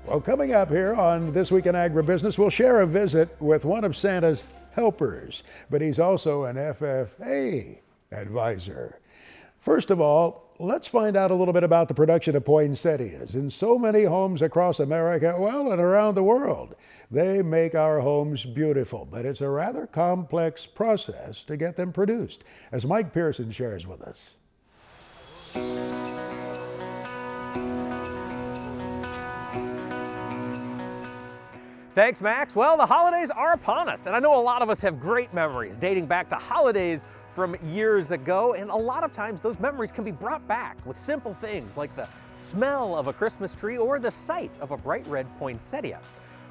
Well, coming up here on This Week in Agribusiness, we'll share a visit with one of Santa's helpers, but he's also an FFA advisor. First of all, let's find out a little bit about the production of poinsettias. In so many homes across America, well, and around the world, they make our homes beautiful, but it's a rather complex process to get them produced, as Mike Pearson shares with us. Thanks, Max. Well, the holidays are upon us, and I know a lot of us have great memories dating back to holidays from years ago, and a lot of times those memories can be brought back with simple things like the smell of a Christmas tree or the sight of a bright red poinsettia.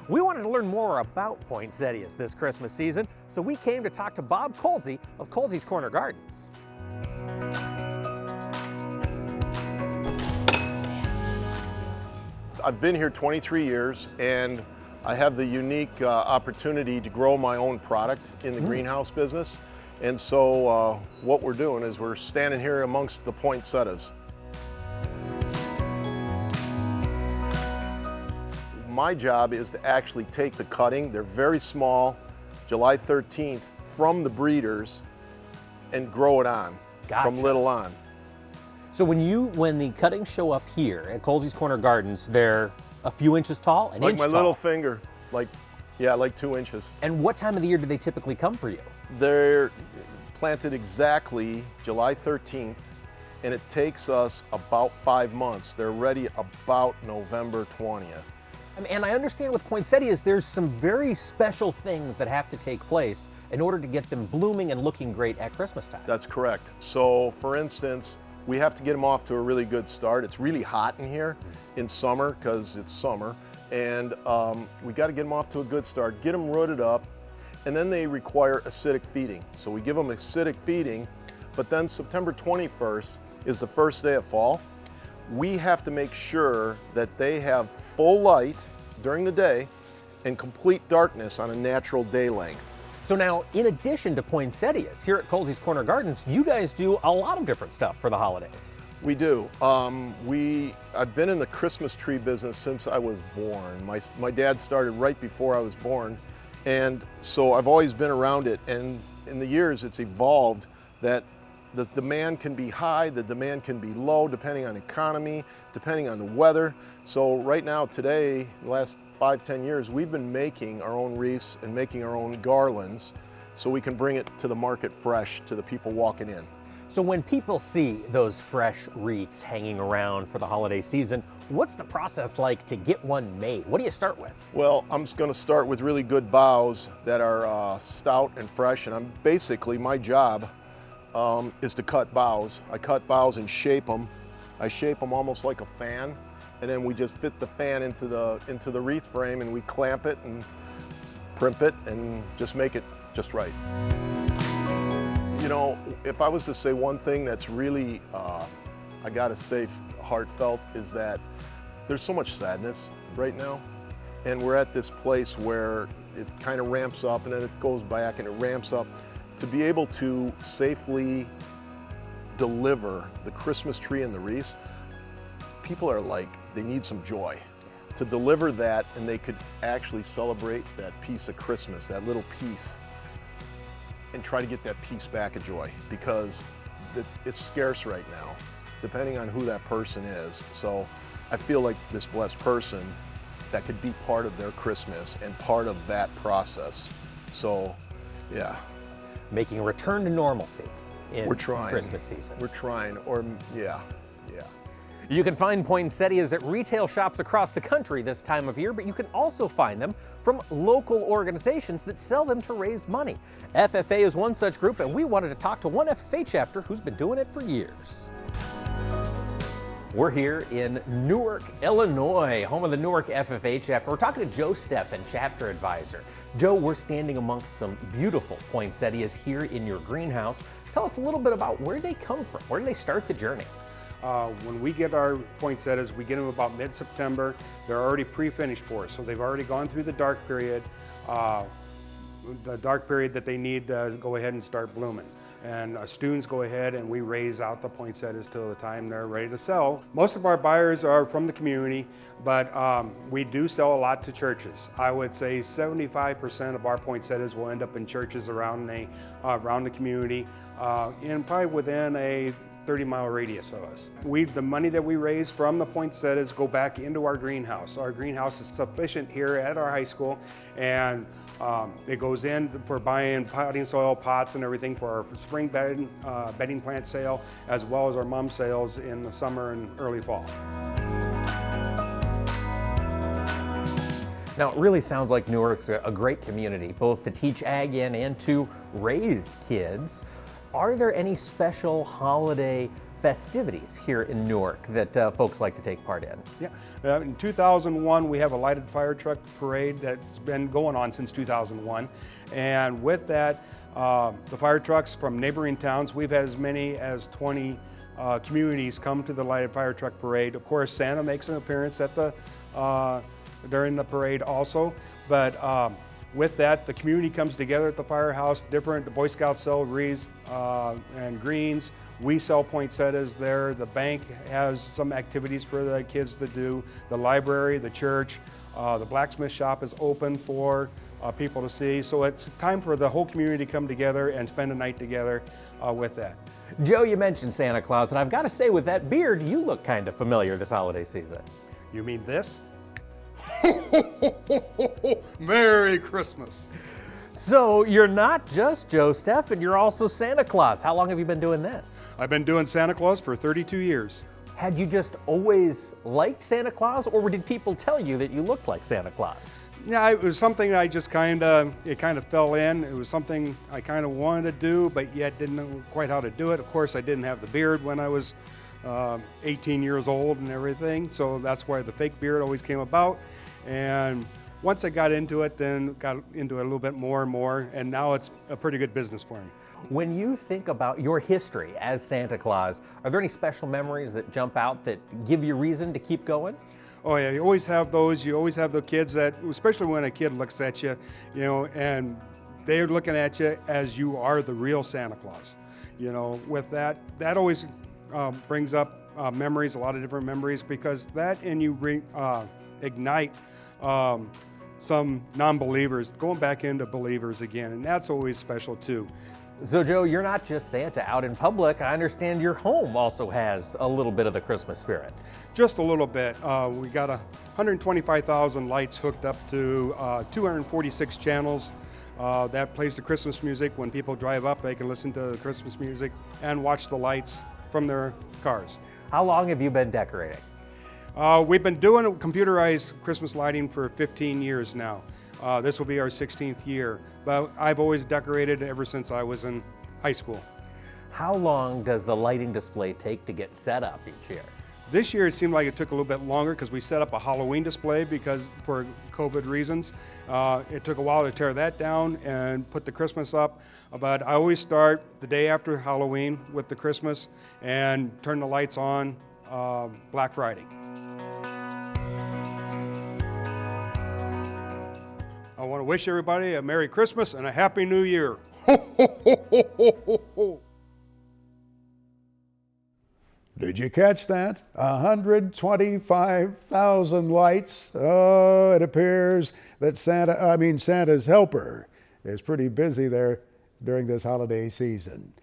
We wanted to learn more about poinsettias this Christmas season, so we came to talk to Bob Colsey of Colsey's Corner Gardens. I've been here 23 years, and I have the unique opportunity to grow my own product in the greenhouse business. And so what we're doing is we're standing here amongst the poinsettias. My job is to actually take the cutting, they're very small, July 13th, from the breeders and grow it on, from little on. So when the cuttings show up here at Colsey's Corner Gardens, they're a few inches tall, an like inch my tall. little finger, like 2 inches. And what time of the year do they typically come for you? They're planted exactly July 13th, and it takes us about 5 months. They're ready about November 20th. And I understand with poinsettias, there's some very special things that have to take place in order to get them blooming and looking great at Christmas time. That's correct. So for instance, we have to get them off to a really good start. It's really hot in here in summer because it's summer, and we got to get them off to a good start, get them rooted up, and then they require acidic feeding. So we give them acidic feeding, but then September 21st is the first day of fall. We have to make sure that they have full light during the day and complete darkness on a natural day length. So now, in addition to poinsettias, here at Colsey's Corner Gardens, you guys do a lot of different stuff for the holidays. We do. I've been in the Christmas tree business since I was born. My dad started right before I was born, and so I've always been around it. And in the years, it's evolved that the demand can be high, the demand can be low, depending on economy, depending on the weather. So right now, today, the last 5-10 years, we've been making our own wreaths and making our own garlands so we can bring it to the market fresh to the people walking in. So when people see those fresh wreaths hanging around for the holiday season, what's the process like to get one made? What do you start with? Well, I'm just going to start with really good boughs that are stout and fresh, and my job is to cut boughs. I cut boughs and shape them. I shape them almost like a fan, and then we just fit the fan into the wreath frame, and we clamp it and primp it and just make it just right. You know, if I was to say one thing that's really, I gotta say, heartfelt, is that there's so much sadness right now, and we're at this place where it kind of ramps up and then it goes back and it ramps up. To be able to safely deliver the Christmas tree and the wreaths, people are like, they need some joy. To deliver that, and they could actually celebrate that piece of Christmas, that little piece, and try to get that piece back of joy, because it's scarce right now, depending on who that person is. So I feel like this blessed person that could be part of their Christmas and part of that process. So, yeah. Making a return to normalcy in We're trying. Christmas season. We're trying, or yeah. You can find poinsettias at retail shops across the country this time of year, but you can also find them from local organizations that sell them to raise money. FFA is one such group, and we wanted to talk to one FFA chapter who's been doing it for years. We're here in Newark, Illinois, home of the Newark FFA chapter. We're talking to Joe Steffen, chapter advisor. Joe, we're standing amongst some beautiful poinsettias here in your greenhouse. Tell us a little bit about where they come from. Where do they start the journey? When we get our poinsettias, we get them about mid-September. They're already pre-finished for us, so they've already gone through the dark period that they need to go ahead and start blooming. and students go ahead and we raise out the poinsettias till the time they're ready to sell. Most of our buyers are from the community, but we do sell a lot to churches. I would say 75% of our poinsettias will end up in churches around the community, and probably within a 30-mile radius of us. The money that we raise from the poinsettias go back into our greenhouse. Our greenhouse is sufficient here at our high school, and it goes in for buying potting soil, pots, and everything for our spring bedding plant sale, as well as our mum sales in the summer and early fall. Now, it really sounds like Newark's a great community, both to teach ag in and to raise kids. Are there any special holiday festivities here in Newark that folks like to take part in? Yeah, in 2001 we have a lighted fire truck parade that's been going on since 2001, and with that the fire trucks from neighboring towns, we've had as many as 20 communities come to the lighted fire truck parade. Of course, Santa makes an appearance at during the parade also, but with that, the community comes together at the firehouse. The Boy Scouts sell wreaths and greens. We sell poinsettias there. The bank has some activities for the kids to do. The library, the church, the blacksmith shop is open for people to see. So it's time for the whole community to come together and spend a night together with that. Joe, you mentioned Santa Claus, and I've got to say, with that beard, you look kind of familiar this holiday season. You mean this? Merry Christmas. So you're not just Joe Steffen, you're also Santa Claus. How long have you been doing this? I've been doing Santa Claus for 32 years. Had you just always liked Santa Claus, or did people tell you that you looked like Santa Claus? Yeah, it was something I just kind of fell in. It was something I kind of wanted to do, but yet didn't know quite how to do it. Of course, I didn't have the beard when I was 18 years old and everything, so that's why the fake beard always came about. And once I got into it, then got into it a little bit more and more, and now it's a pretty good business for me. When you think about your history as Santa Claus, are there any special memories that jump out that give you reason to keep going? Oh yeah, you always have those. You always have the kids that, especially when a kid looks at you, and they're looking at you as you are the real Santa Claus. With that always brings up memories, a lot of different memories, because that and you ignite some non-believers going back into believers again, and that's always special too. So Joe, you're not just Santa out in public. I understand your home also has a little bit of the Christmas spirit. Just a little bit. We got 125,000 lights hooked up to 246 channels that plays the Christmas music. When people drive up, they can listen to the Christmas music and watch the lights from their cars. How long have you been decorating? We've been doing computerized Christmas lighting for 15 years now. This will be our 16th year, but I've always decorated ever since I was in high school. How long does the lighting display take to get set up each year? This year it seemed like it took a little bit longer because we set up a Halloween display for COVID reasons. It took a while to tear that down and put the Christmas up, but I always start the day after Halloween with the Christmas and turn the lights on Black Friday. I want to wish everybody a Merry Christmas and a Happy New Year. Did you catch that? 125,000 lights. Oh, it appears that Santa's helper is pretty busy there during this holiday season.